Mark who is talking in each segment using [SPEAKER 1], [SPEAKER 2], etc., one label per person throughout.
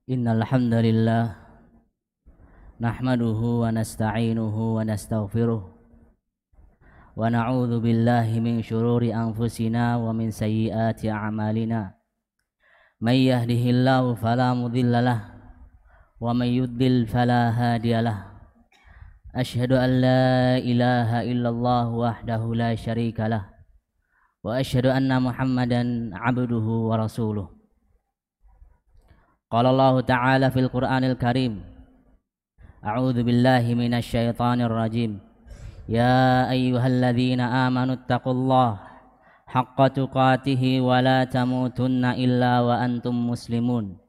[SPEAKER 1] Innal hamdalillah nahmaduhu wa nasta'inuhu wa nastaghfiruh wa na'udzu billahi min syururi anfusina wa min sayyiati a'malina. May yahdihillahu fala mudhillalah wa may yudlil fala hadiyalah. Asyhadu an la ilaha illallah wahdahu la syarikalah wa asyhadu anna Muhammadan 'abduhu wa rasuluh. Qala Allah Ta'ala fil Qur'anil Karim. A'udzu billahi minasy syaithanir rajim. Ya ayyuhalladzina amanu taqullaha haqqa tuqatih wa la tamutunna illa wa antum muslimun.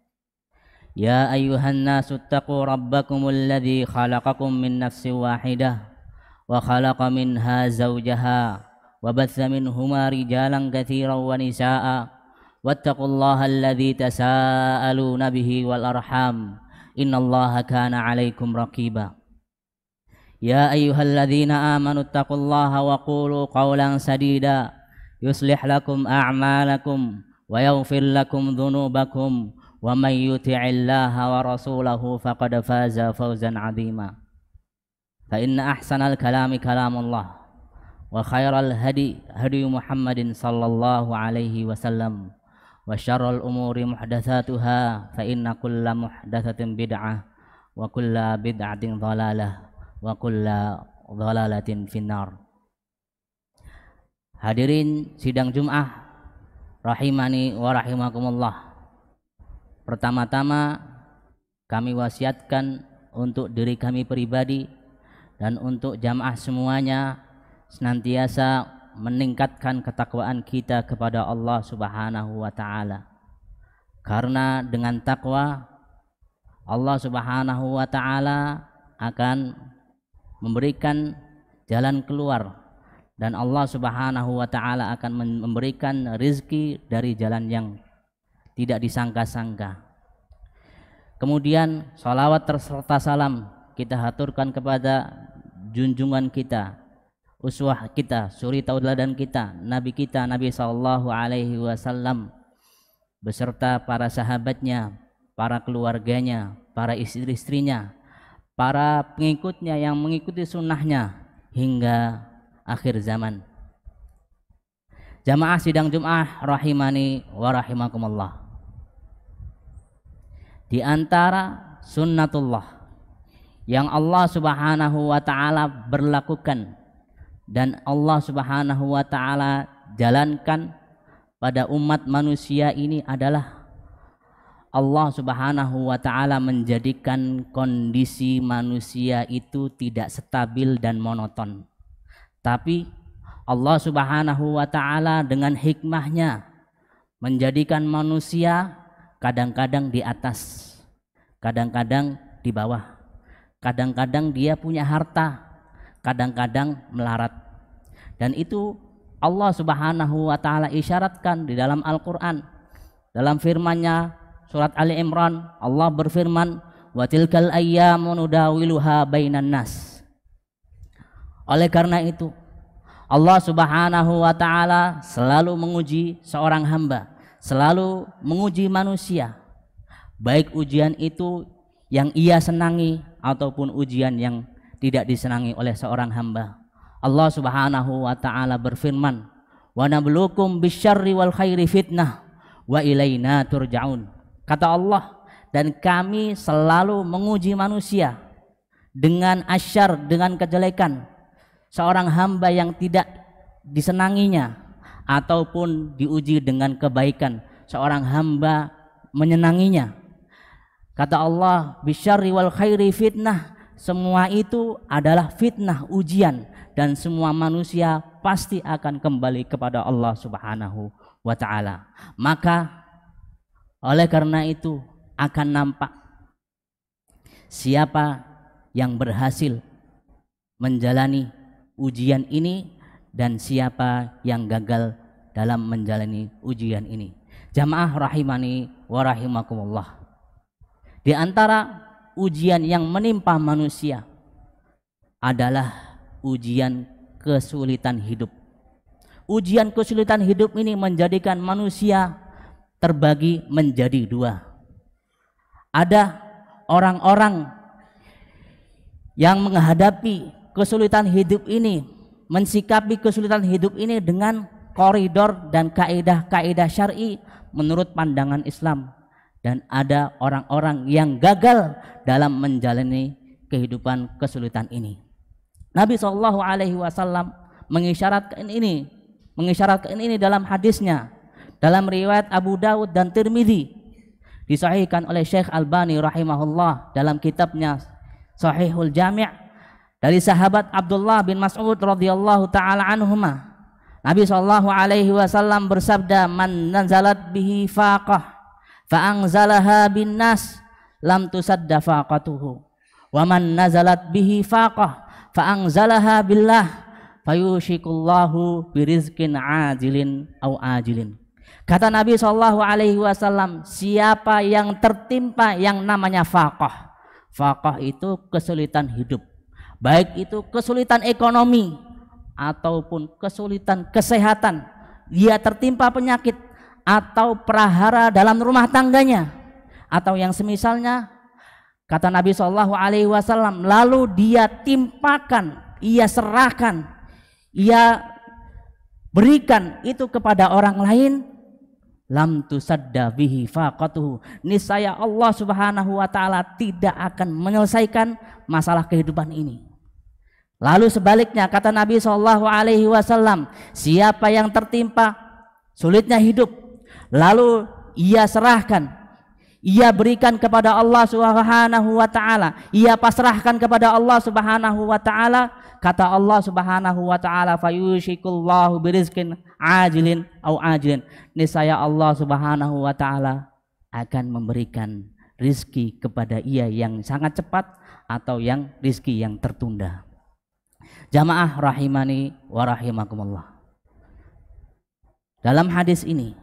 [SPEAKER 1] Ya ayyuhan nasu taqu rabbakumul ladzi khalaqakum min nafsin wahidah wa khalaqa minha zawjaha wa batha minhuma rijalan katsiran wa nisaa'a. Wattaqullaha alladzi tasaaluna bihi wal arham innallaha kana 'alaikum raqiba. Ya ayyuhalladzina amanu taqullaha wa qulu qawlan sadida yuslih lakum a'malakum wa yaghfir lakum dhunubakum wa may yuti'illaha wa rasulahu faqad faza fawzan 'azima. Fa inna ahsanal kalami kalamullah wa khairal hadi hadi Muhammadin sallallahu alaihi wasallam. Wa syarrul umuri muhdatsatuha fa inna kulla muhdatsatin bid'ah wa kulla bid'atin dhalalah wa kulla dhalalatin finnar. Hadirin sidang Jumat rahimani wa rahimakumullah. Pertama-tama kami wasiatkan untuk diri kami pribadi dan untuk jamaah semuanya senantiasa meningkatkan ketakwaan kita kepada Allah Subhanahu wa taala. Karena dengan takwa Allah Subhanahu wa taala akan memberikan jalan keluar dan Allah Subhanahu wa taala akan memberikan rizki dari jalan yang tidak disangka-sangka. Kemudian salawat serta salam kita haturkan kepada junjungan kita, uswah kita, suri tauladan kita, Nabi sallallahu alaihi wasallam beserta para sahabatnya, para keluarganya, para istri-istrinya, para pengikutnya yang mengikuti sunnahnya hingga akhir zaman. Jamaah sidang Jumat rahimani wa rahimakumullah. Di antara sunnatullah yang Allah Subhanahu wa taala berlakukan dan Allah Subhanahu wa taala jalankan pada umat manusia ini adalah Allah Subhanahu wa taala menjadikan kondisi manusia itu tidak stabil dan monoton. Tapi Allah Subhanahu wa taala dengan hikmahnya menjadikan manusia kadang-kadang di atas, kadang-kadang di bawah. Kadang-kadang dia punya harta, kadang-kadang melarat. Dan itu Allah Subhanahu wa taala isyaratkan di dalam Al-Qur'an. Dalam firman-Nya surat Ali Imran, Allah berfirman, "Wa tilkal ayyamu nudawiluha bainan nas." Oleh karena itu, Allah Subhanahu wa taala selalu menguji seorang hamba, selalu menguji manusia. Baik ujian itu yang ia senangi ataupun ujian yang tidak disenangi oleh seorang hamba. Allah Subhanahu wa taala berfirman, "Wa nabluukum bisyarri wal khairi fitnah wa ilaina turja'un." Kata Allah, dan kami selalu menguji manusia dengan asyar, dengan kejelekan. Seorang hamba yang tidak disenanginya ataupun diuji dengan kebaikan, seorang hamba menyenanginya. Kata Allah, bisyarri wal khairi fitnah. Semua itu adalah fitnah, ujian, dan semua manusia pasti akan kembali kepada Allah Subhanahu wa taala. Maka oleh karena itu akan nampak siapa yang berhasil menjalani ujian ini dan siapa yang gagal dalam menjalani ujian ini. Jamaah rahimani wa rahimakumullah. Di antara ujian yang menimpa manusia adalah ujian kesulitan hidup. Ujian kesulitan hidup ini menjadikan manusia terbagi menjadi dua. Ada orang-orang yang menghadapi kesulitan hidup ini, mensikapi kesulitan hidup ini dengan koridor dan kaidah-kaidah syar'i menurut pandangan Islam. Dan ada orang-orang yang gagal dalam menjalani kehidupan kesulitan ini. Nabi SAW mengisyaratkan ini dalam hadisnya, dalam riwayat Abu Dawud dan Tirmidzi, disahihkan oleh Syekh Albani rahimahullah dalam kitabnya Sahihul Jami', dari sahabat Abdullah bin Mas'ud radhiyallahu taala anhuma. Nabi SAW bersabda, "Man nazalat bihi faqah fa'anzalaha bin nas lam tusadda faqatuhu, wa man nazalat bihi faqah fa'anzalaha billah fayushikullahu birizkin ajilin au ajilin." Kata Nabi SAW, siapa yang tertimpa yang namanya faqah, faqah itu kesulitan hidup, baik itu kesulitan ekonomi ataupun kesulitan kesehatan, dia tertimpa penyakit atau prahara dalam rumah tangganya atau yang semisalnya, kata Nabi SAW, lalu dia timpakan, ia serahkan, ia berikan itu kepada orang lain, lam tusadda bihi faqatuhu, niscaya Allah Subhanahu wa taala tidak akan menyelesaikan masalah kehidupan ini. Lalu sebaliknya, kata Nabi SAW, siapa yang tertimpa sulitnya hidup, lalu ia serahkan, ia berikan kepada Allah Subhanahu wa taala, ia pasrahkan kepada Allah Subhanahu wa taala, kata Allah Subhanahu wa taala, fayushikullahu birizkin ajilin au ajilin, niscaya Allah Subhanahu wa taala akan memberikan rizki kepada ia yang sangat cepat atau yang rizki yang tertunda. Jamaah rahimani wa rahimakumullah. Dalam hadis ini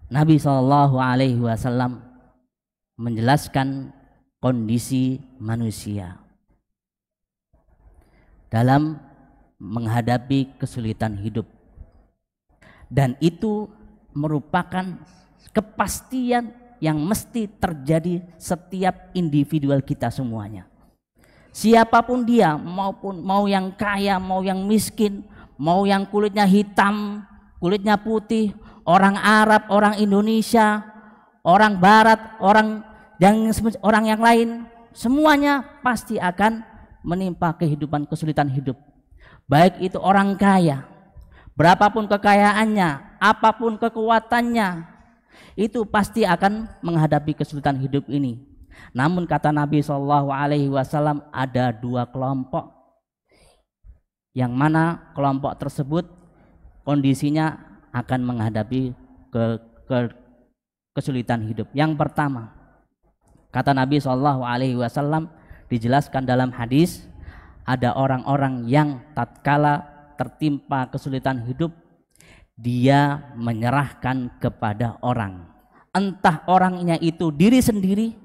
[SPEAKER 1] Nabi SAW menjelaskan kondisi manusia dalam menghadapi kesulitan hidup, dan itu merupakan kepastian yang mesti terjadi setiap individual kita semuanya. Siapapun dia, mau yang kaya, mau yang miskin, mau yang kulitnya hitam, kulitnya putih, orang Arab, orang Indonesia, orang Barat, orang yang lain, semuanya pasti akan menimpa kehidupan kesulitan hidup. Baik itu orang kaya, berapapun kekayaannya, apapun kekuatannya, itu pasti akan menghadapi kesulitan hidup ini. Namun kata Nabi SAW, ada dua kelompok, yang mana kelompok tersebut kondisinya akan menghadapi kesulitan hidup. Yang pertama, kata Nabi SAW, dijelaskan dalam hadis, ada orang-orang yang tatkala tertimpa kesulitan hidup, dia menyerahkan kepada orang, entah orangnya itu diri sendiri,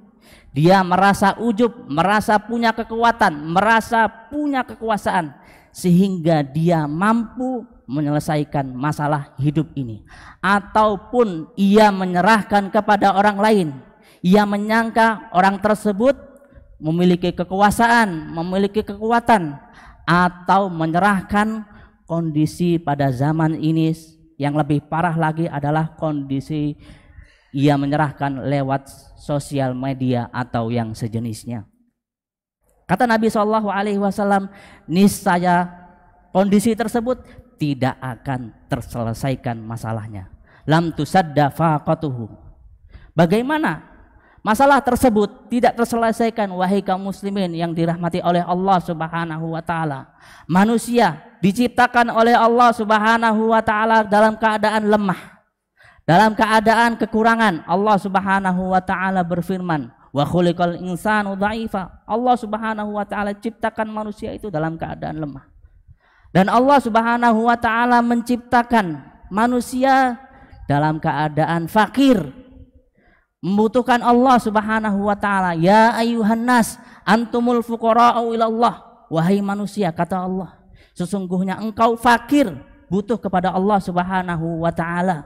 [SPEAKER 1] dia merasa ujub, merasa punya kekuatan, merasa punya kekuasaan, sehingga dia mampu menyelesaikan masalah hidup ini, ataupun ia menyerahkan kepada orang lain, ia menyangka orang tersebut memiliki kekuasaan, memiliki kekuatan, atau menyerahkan kondisi pada zaman ini yang lebih parah lagi adalah kondisi ia menyerahkan lewat sosial media atau yang sejenisnya. Kata Nabi SAW, niscaya kondisi tersebut tidak akan terselesaikan masalahnya. Lam tusadda faqatuhu. Bagaimana masalah tersebut tidak terselesaikan, wahai kaum muslimin yang dirahmati oleh Allah Subhanahu wa taala? Manusia diciptakan oleh Allah Subhanahu wa taala dalam keadaan lemah, dalam keadaan kekurangan. Allah Subhanahu wa taala berfirman, wa khuliqal insanu dha'ifa. Allah Subhanahu wa taala ciptakan manusia itu dalam keadaan lemah. Dan Allah Subhanahu wa taala menciptakan manusia dalam keadaan fakir, membutuhkan Allah Subhanahu wa taala. Ya ayyuhan nas antumul fuqara'u ilallah. Wahai manusia, kata Allah, sesungguhnya engkau fakir, butuh kepada Allah Subhanahu wa taala.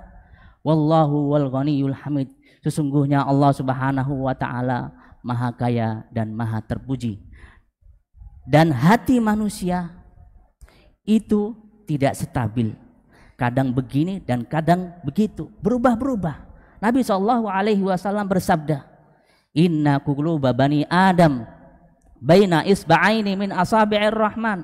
[SPEAKER 1] Wallahu wal ghaniyul hamid. Sesungguhnya Allah Subhanahu wa taala Maha Kaya dan Maha Terpuji. Dan hati manusia itu tidak stabil. Kadang begini dan kadang begitu, berubah-berubah. Nabi SAW bersabda, Inna quluba bani Adam baina isba'aini min asabi'ir rahman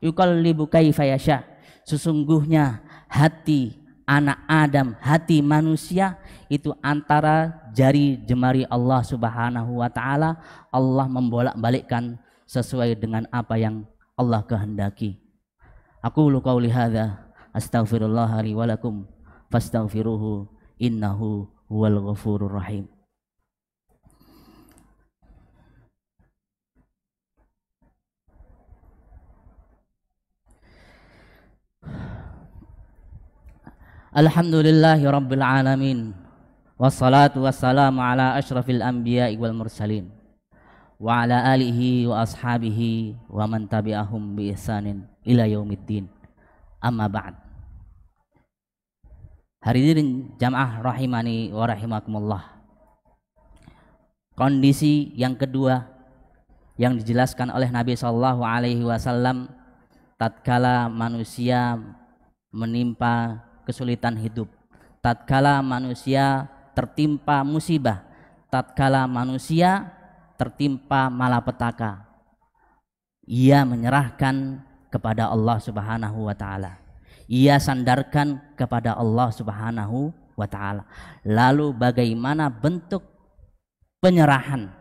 [SPEAKER 1] yuqallibu kaifa yasha. Sesungguhnya hati anak Adam, hati manusia itu antara jari jemari Allah Subhanahu wa taala. Allah membolak-balikkan sesuai dengan apa yang Allah kehendaki. Aqulu qauli hadza astaghfirullah li wa lakum fastaghfiruhu innahu huwal ghafurur rahim. Alhamdulillahi rabbil alamin, wassalatu wassalamu ala asyrafil anbiya'i wal mursalin wa ala alihi wa ashabihi wa man tabi'ahum bi ihsanin ila yaumiddin. Amma ba'd. Hadirin jamaah rahimani wa rahimakumullah. Kondisi yang kedua yang dijelaskan oleh Nabi sallallahu alaihi wasallam tatkala manusia menimpa kesulitan hidup, tatkala manusia tertimpa musibah, tatkala manusia tertimpa malapetaka, ia menyerahkan kepada Allah Subhanahu wa taala. Ia sandarkan kepada Allah Subhanahu wa taala. Lalu bagaimana bentuk penyerahan?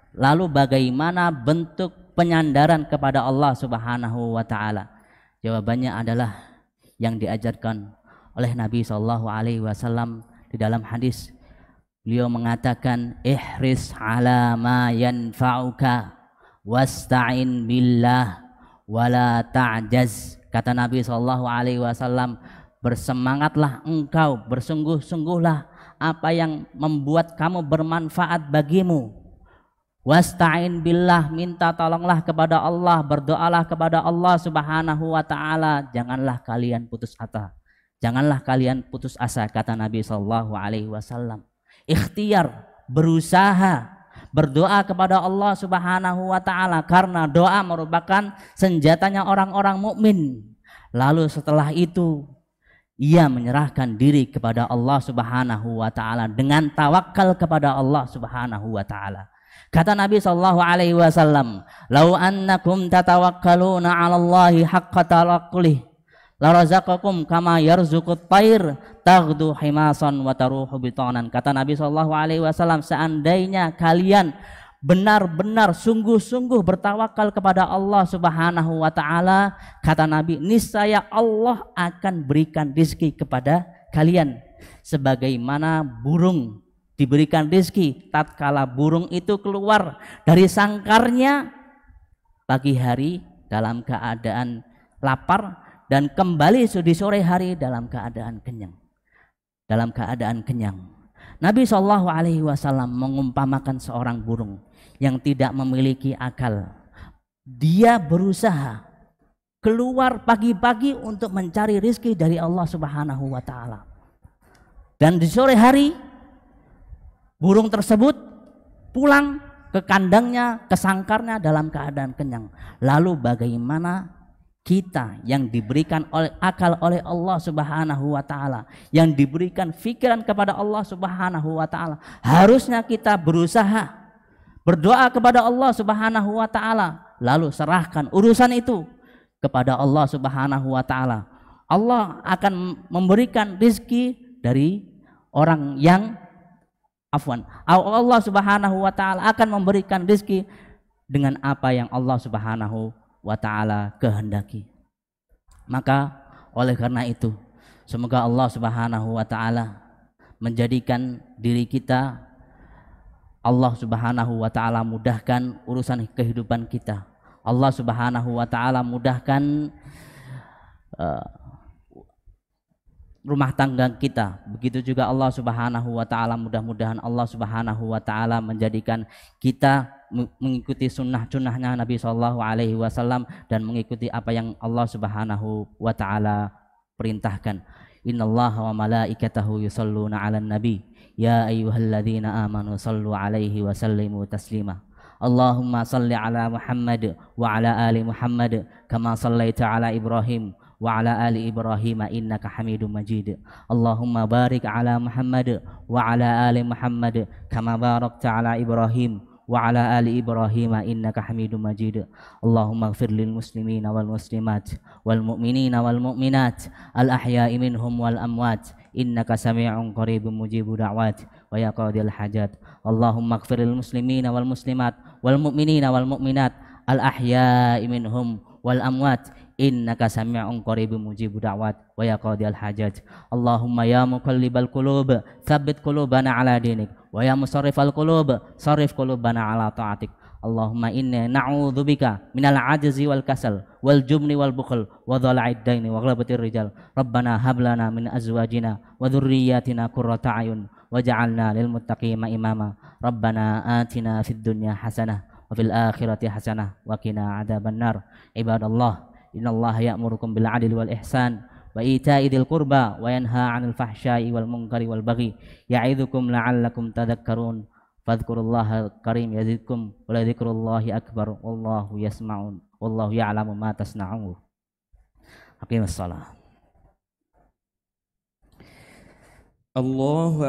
[SPEAKER 1] Lalu bagaimana bentuk penyandaran kepada Allah Subhanahu wa taala? Jawabannya adalah yang diajarkan oleh Nabi sallallahu alaihi wasallam di dalam hadis. Beliau mengatakan, ihris ala ma yanfa'uka wasta'in billah wala ta'jaz. Kata Nabi sallallahu alaihi wasallam, bersemangatlah engkau, bersungguh-sungguhlah apa yang membuat kamu bermanfaat bagimu. Wasta'in billah, minta tolonglah kepada Allah, berdoalah kepada Allah Subhanahu wa taala. Janganlah kalian putus asa. Janganlah kalian putus asa, kata Nabi sallallahu alaihi wasallam. Ikhtiar, berusaha, berdoa kepada Allah Subhanahu wa taala, karena doa merupakan senjatanya orang-orang mukmin. Lalu setelah itu ia menyerahkan diri kepada Allah Subhanahu wa taala dengan tawakal kepada Allah Subhanahu wa taala. Kata Nabi sallallahu alaihi wasallam, "Lau annakum tatawakkaluna 'ala Allahi haqqa tawakkuli la razaqakum kama yarzuqut tayr taghdu himasan wa taruhu bitanan." Kata Nabi sallallahu alaihi wasallam, seandainya kalian benar-benar sungguh-sungguh bertawakal kepada Allah Subhanahu wa taala, kata Nabi, niscaya Allah akan berikan rezeki kepada kalian sebagaimana burung diberikan rezeki tatkala burung itu keluar dari sangkarnya pagi hari dalam keadaan lapar dan kembali di sore hari dalam keadaan kenyang. Dalam keadaan kenyang. Nabi sallallahu alaihi wasallam mengumpamakan seorang burung yang tidak memiliki akal. Dia berusaha keluar pagi-pagi untuk mencari rezeki dari Allah Subhanahu wa taala. Dan di sore hari burung tersebut pulang ke kandangnya, ke sangkarnya dalam keadaan kenyang. Lalu bagaimana kita yang diberikan akal oleh Allah Subhanahu wa taala, yang diberikan pikiran kepada Allah Subhanahu wa taala, harusnya kita berusaha berdoa kepada Allah Subhanahu wa taala, lalu serahkan urusan itu kepada Allah Subhanahu wa taala. Allah akan memberikan rezeki dari orang yang Allah Subhanahu wa taala akan memberikan rezeki dengan apa yang Allah Subhanahu wa ta'ala kehendaki. Maka oleh karena itu, semoga Allah Subhanahu wa ta'ala menjadikan diri kita, Allah Subhanahu wa ta'ala mudahkan urusan kehidupan kita. Allah Subhanahu wa ta'ala mudahkan rumah tangga kita. Begitu juga Allah Subhanahu wa ta'ala, mudah-mudahan Allah Subhanahu wa ta'ala menjadikan kita mengikuti sunnah-sunnahnya Nabi sallallahu alaihi wasallam dan mengikuti apa yang Allah Subhanahu wa ta'ala perintahkan. Innallaha wa malaikatahu yusalluna 'alan nabi. Ya ayyuhalladzina amanu sallu 'alaihi wa sallimu taslima. Allahumma salli ala Muhammad wa ala ali Muhammad kama sallaita ala Ibrahim wa ala ali Ibrahim innaka Hamidum Majid. Allahumma barik ala Muhammad wa ala ali Muhammad kama barakta ala Ibrahim wa ala ali Ibrahim innaka Hamidum Majid. Allahumma ighfir lil muslimina wal muslimat wal mu'minina wal mu'minat al ahya'i minhum wal amwat innaka sami'un qaribun mujibud da'wat wa ya qadil hajat. Allahumma ighfir lil muslimina wal muslimat wal mu'minina wal mu'minat al ahya'i minhum wal amwat innaka sami'un qaribun mujibud da'wat wa ya qadil hajat. Allahumma ya muqallibal qulub tsabbit qulubana ala dinik wa ya musarrifal qulub sarrif qulubana ala ta'atik. Allahumma inna na'udzubika minal ajzi wal kasal wal jubni wal bukhl wa dhala'id daini wa ghalabatir rijal. Rabbana hab lana min azwajina wa dhurriyyatina qurrata a'yun waj'alna lil muttaqina imama. Rabbana atina fid dunya hasanah wa fil akhirati hasanah wa qina adzabannar. Ibadallah, innallaha ya'murukum bil 'adli wal ihsan wa ita'i dzil qurba wa yanha 'anil fahsya'i wal munkari wal baghi ya'idzukum la'allakum tadhakkarun. Fadhkurullahal karim yazidkum wa la dzikrullahi akbar wallahu yasma'un wallahu ya'lamu ma tasna'un. Aqimus shalah.
[SPEAKER 2] Allahu